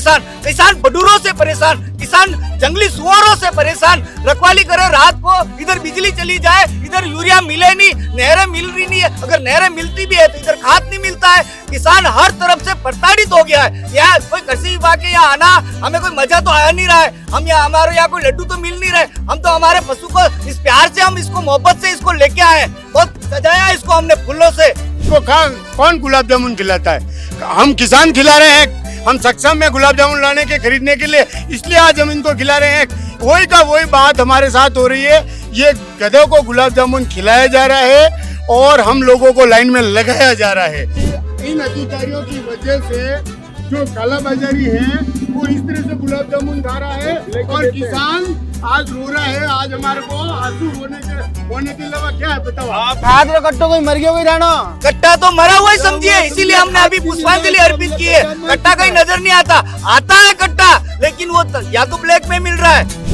परेशान, किसान बडूरों से परेशान, किसान जंगली सुअरों से परेशान। रखवाली करे रात को, इधर बिजली चली जाए, इधर यूरिया मिले नहीं, नहरें मिल रही नहीं है, अगर नहरें मिलती भी है तो इधर खाद नहीं मिलता है। किसान हर तरफ से प्रताड़ित हो गया है। यहाँ कोई कृषि विभाग के यहाँ आना हमें कोई मजा तो आ नहीं रहा है। हम यहाँ हमारे यहाँ कोई लड्डू तो मिल नहीं रहे। हम तो हमारे पशु को इस प्यार से, हम इसको मोहब्बत से इसको लेके आए, बहुत सजाया इसको हमने फूलों से। इसको कौन गुलाब जामुन खिलाता है? हम किसान खिला रहे हैं। हम सक्षम है गुलाब जामुन लाने के, खरीदने के लिए, इसलिए आज हम इनको खिला रहे हैं। वही का वही बात हमारे साथ हो रही है। ये गधों को गुलाब जामुन खिलाया जा रहा है और हम लोगों को लाइन में लगाया जा रहा है। इन अधिकारियों की वजह से जो कालाबाजारी है वो इस तरह से गुलाब जामुन खा रहा है और किसान आज रो रहा है। आज हमारे को आंसू होने के अलावा क्या है बताओ आप? आज कट्टो कोई मर गया, कोई राणो कट्टा तो मरा हुआ ही समझिए, इसीलिए हमने अभी पुष्पांजलि अर्पित की है। कट्टा कहीं नजर नहीं आता, आता है कट्टा, लेकिन वो या तो ब्लैक में मिल रहा है।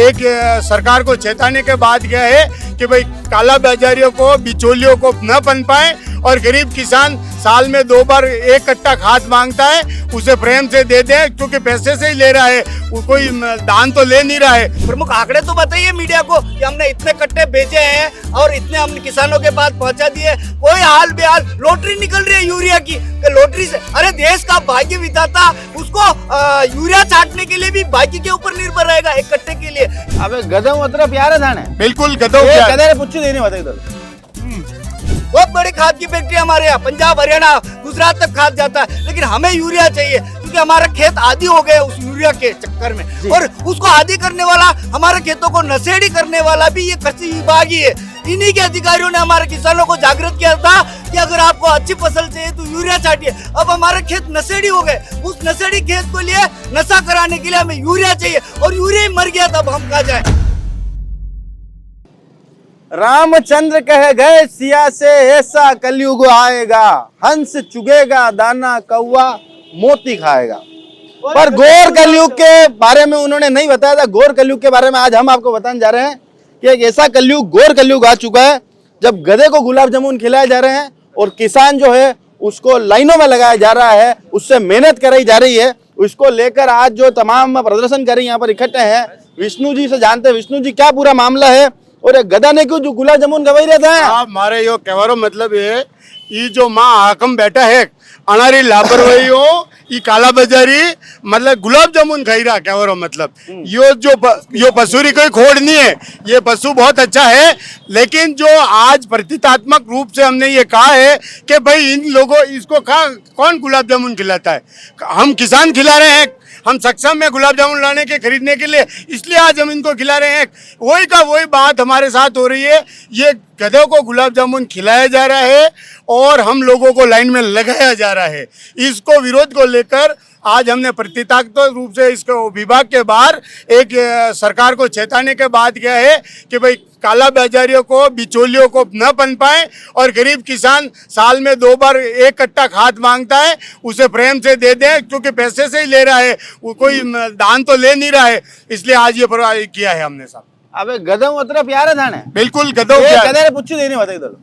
एक सरकार को चेताने के बाद क्या है कि भाई काला बाजारियों को, बिचौलियों को न बन पाए और गरीब किसान साल में 2 बार 1 कट्टा खाद मांगता है, उसे प्रेम से दे दें, क्योंकि पैसे से ही ले रहा है, वो कोई दान तो ले नहीं रहा है। प्रमुख आंकड़े तो बताइए मीडिया को कि हमने इतने कट्टे बेचे हैं और इतने हमने किसानों के पास पहुंचा दिए। कोई हाल बेहाल, लॉटरी निकल रही है यूरिया की, लॉटरी से, अरे देश का भाग्य विधाता उसको यूरिया छाटने के लिए भी भाग्य के ऊपर निर्भर रहेगा 1 कट्टे के लिए। अबे गधों मतलब प्यार थाने बिल्कुल गधों गधे ने पूछी देने बताई तो बहुत बड़ी खाद की फैक्ट्री हमारे यहाँ, पंजाब हरियाणा गुजरात तक खाद जाता है, लेकिन हमें यूरिया चाहिए क्योंकि हमारा खेत आदी हो गए उस यूरिया के चक्कर में। और उसको आदी करने वाला, हमारे खेतों को नशेड़ी करने वाला भी ये कृषि विभाग ही है। इन्हीं के अधिकारियों ने हमारे किसानों को जागृत किया था कि अगर आपको अच्छी फसल चाहिए तो यूरिया छाटिए। अब हमारे खेत नशेड़ी हो गए, उस नशेड़ी खेत को लिए नशा कराने के लिए हमें यूरिया चाहिए और यूरिया ही मर गया, तब हम कहा जाए। रामचंद्र कह गए सिया से ऐसा कलयुग आएगा, हंस चुगेगा दाना कौवा मोती खाएगा। पर घोर कलयुग के बारे में उन्होंने नहीं बताया था। घोर कलयुग के बारे में आज हम आपको बताने जा रहे हैं कि एक ऐसा कलयुग, घोर कलयुग आ चुका है जब गधे को गुलाब जामुन खिलाए जा रहे हैं और किसान जो है उसको लाइनों में लगाया जा रहा है, उससे मेहनत कराई जा रही है। उसको लेकर आज जो तमाम प्रदर्शन कर यहाँ पर इकट्ठे हैं, विष्णु जी से जानते हैं। विष्णु जी, क्या पूरा मामला है और गधा ने क्यों जो गुलाब जामुन गवाई रहता है? आप मारे यो कहवारो मतलब है ये जो माँ हाकम बैठा है अनारी लापरवाही हो, ये काला बाजारी मतलब गुलाब जामुन खाई रहा कहवारो मतलब यो पशुरी कोई खोड़ नहीं है। ये पशु बहुत अच्छा है, लेकिन जो आज प्रतीकात्मक रूप से हमने ये कहा है कि भाई इन लोगों इसको कौन गुलाब जामुन खिलाता है? हम किसान खिला रहे हैं। हम सक्षम है गुलाब जामुन लाने के, खरीदने के लिए, इसलिए आज हम इनको खिला रहे हैं। वही का वही बात हमारे साथ हो रही है। ये गधों को गुलाब जामुन खिलाया जा रहा है और हम लोगों को लाइन में लगाया जा रहा है। इसको विरोध को लेकर आज हमने प्रतीकात्मक रूप से इसको विभाग के बाहर एक सरकार को चेताने के बाद क्या है कि भाई काला बाजारियों को, बिचौलियों को न बन पाए और गरीब किसान साल में 2 बार 1 कट्टा खाद मांगता है, उसे प्रेम से दे दें, क्योंकि पैसे से ही ले रहा है, वो कोई दान तो ले नहीं रहा है। इसलिए आज ये किया है हमने साहब। अबे गधों मतलब प्यार थाने बिल्कुल गधों गधे ने पूछी देने बताई तो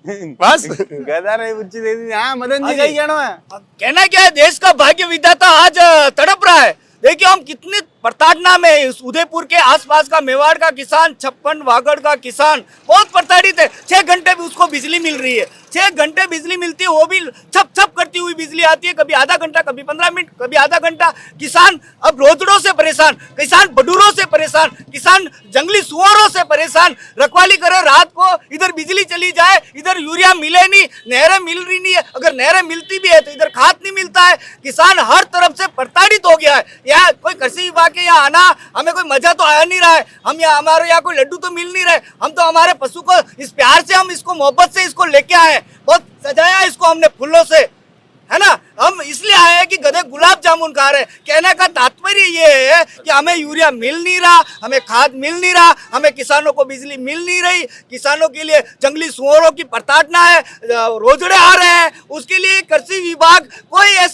बस गधा ने पूछी दे दी। हाँ मदन जी, कहीं कहना है? कहना क्या है, देश का भाग्य विधाता आज तड़प रहा है। देखिए हम कितने प्रताड़ना में, उदयपुर के आसपास का मेवाड़ का किसान, 56 वागड़ का किसान बहुत प्रताड़ित है। 6 घंटे भी उसको बिजली मिल रही है, 6 घंटे बिजली मिलती है, वो भी छप छप करती हुई बिजली आती है, कभी आधा घंटा, कभी 15 मिनट, कभी आधा घंटा। किसान अब रोजड़ों से परेशान, किसान बडूरों से परेशान, किसान जंगली सुअरों से परेशान। रखवाली करे रात को, इधर बिजली चली जाए, इधर यूरिया मिले नहीं, नहरें मिल रही नहीं है, अगर नहरें मिलती भी है तो इधर खाद नहीं मिलता है। किसान हर तरफ से प्रताड़ित हो गया है। यहाँ कोई कृषि विभाग के यहाँ आना हमें कोई मजा तो आ नहीं रहा है। हम यहाँ हमारे यहाँ कोई लड्डू तो मिल नहीं रहे। हम तो हमारे पशु को इस प्यार से, हम इसको मोहब्बत से इसको लेके आए, बहुत सजाया इसको हमने फूलों से, है ना। हम इसलिए आए हैं कि बाकी गधे गुलाब जामुन खा रहे हैं। कहने का तात्पर्य ये है कि हमें यूरिया मिल नहीं रहा, हमें खाद मिल नहीं रहा, हमें किसानों को बिजली मिल नहीं रही, किसानों के लिए जंगली सुअरों की प्रताड़ना है, रोजड़े आ रहे हैं, उसके लिए कृषि विभाग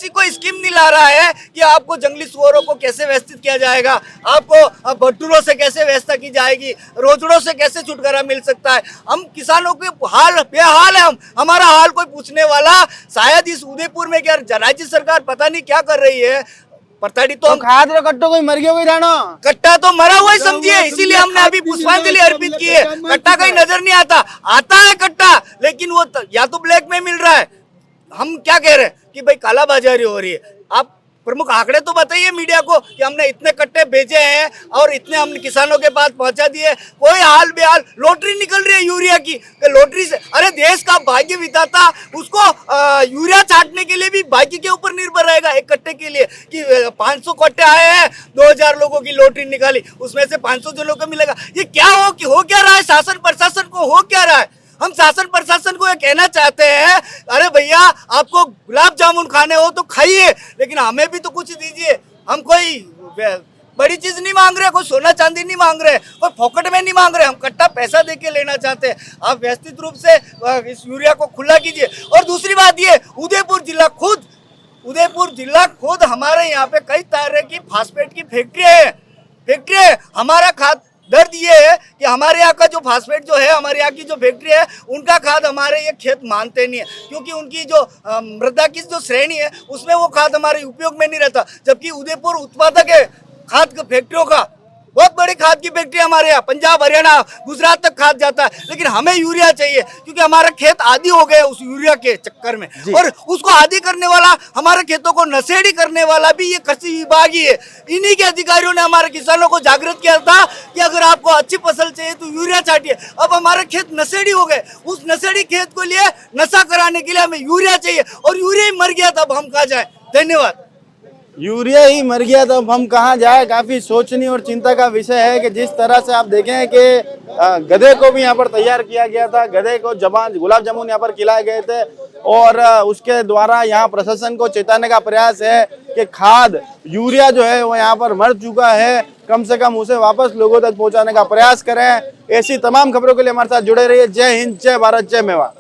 कोई स्कीम नहीं ला रहा है कि आपको जंगली सुअरों को कैसे व्यवस्थित किया जाएगा, आपको बटुरों से कैसे व्यवस्था की जाएगी, रोजड़ों से कैसे छुटकारा मिल सकता है। हम किसानों के हाल बेहाल है, हमारा हाल कोई पूछने वाला शायद इस उदयपुर में क्या राज्य सरकार पता नहीं क्या कर रही है। प्रताड़ित तो हम खाद रो कट्टो कोई मर गयो कोई जानो कट्टा तो मरा हुआ ही समझिए, इसीलिए हमने अभी पुष्पांजलि अर्पित की है। कट्टा कहीं नजर नहीं आता है कट्टा, लेकिन वो या तो ब्लैक में मिल रहा है। हम क्या कह रहे हैं कि भाई कालाबाजारी हो रही है। आप प्रमुख आंकड़े तो बताइए मीडिया को कि हमने इतने कट्टे भेजे हैं और इतने हमने किसानों के पास पहुंचा दिए। कोई हाल बेहाल लॉटरी निकल रही है यूरिया की, लॉटरी से अरे देश का भाग्य विधाता उसको यूरिया छांटने के लिए भी भाग्य के ऊपर निर्भर रहेगा। एक कट्टे के लिए कि 500 कट्टे आए हैं, 2000 लोगों की लॉटरी निकाली, उसमें से 500 जनों को मिलेगा। ये क्या हो क्या रहा है? शासन प्रशासन को हो क्या रहा है? हम शासन प्रशासन को ये कहना चाहते हैं, अरे भैया आपको गुलाब जामुन खाने हो तो खाइए, लेकिन हमें भी तो कुछ दीजिए। हम कोई बड़ी चीज नहीं मांग रहे, कोई सोना चांदी नहीं मांग रहे, कोई फोकट में नहीं मांग रहे, हम कट्टा पैसा दे के लेना चाहते हैं। आप व्यवस्थित रूप से इस यूरिया को खुला कीजिए। और दूसरी बात ये, उदयपुर जिला खुद हमारे यहाँ पे कई तरह की फास्फेट की फैक्ट्री है। हमारा खाद दर्द ये है कि हमारे यहाँ का जो फास्फेट जो है, हमारे यहाँ की जो फैक्ट्री है, उनका खाद हमारे ये खेत मानते नहीं है, क्योंकि उनकी जो मृदा की जो श्रेणी है उसमें वो खाद हमारे उपयोग में नहीं रहता। जबकि उदयपुर उत्पादक है खाद फैक्ट्रियों का, बहुत बड़ी खाद की फैक्ट्री हमारे यहाँ, पंजाब हरियाणा गुजरात तक खाद जाता है, लेकिन हमें यूरिया चाहिए क्योंकि हमारा खेत आदी हो गए उस यूरिया के चक्कर में। और उसको आदी करने वाला, हमारे खेतों को नशेड़ी करने वाला भी ये कृषि विभाग ही है। इन्हीं के अधिकारियों ने हमारे किसानों को जागृत किया था कि अगर आपको अच्छी फसल चाहिए तो यूरिया छाटिए। अब हमारे खेत नशेड़ी हो गए, उस नशेड़ी खेत को लिए नशा कराने के लिए हमें यूरिया चाहिए, और यूरिया ही मर गया, तब हम कहाँ जाए। धन्यवाद। यूरिया ही मर गया तो अब हम कहाँ जाए। काफी सोचनीय और चिंता का विषय है कि जिस तरह से आप देखें कि गधे को भी यहाँ पर तैयार किया गया था, गधे को गुलाब जामुन यहाँ पर खिलाए गए थे, और उसके द्वारा यहाँ प्रशासन को चेताने का प्रयास है कि खाद यूरिया जो है वो यहाँ पर मर चुका है, कम से कम उसे वापस लोगों तक पहुँचाने का प्रयास करें। ऐसी तमाम खबरों के लिए हमारे साथ जुड़े रहिए। जय हिंद, जय भारत, जय मेवाड़।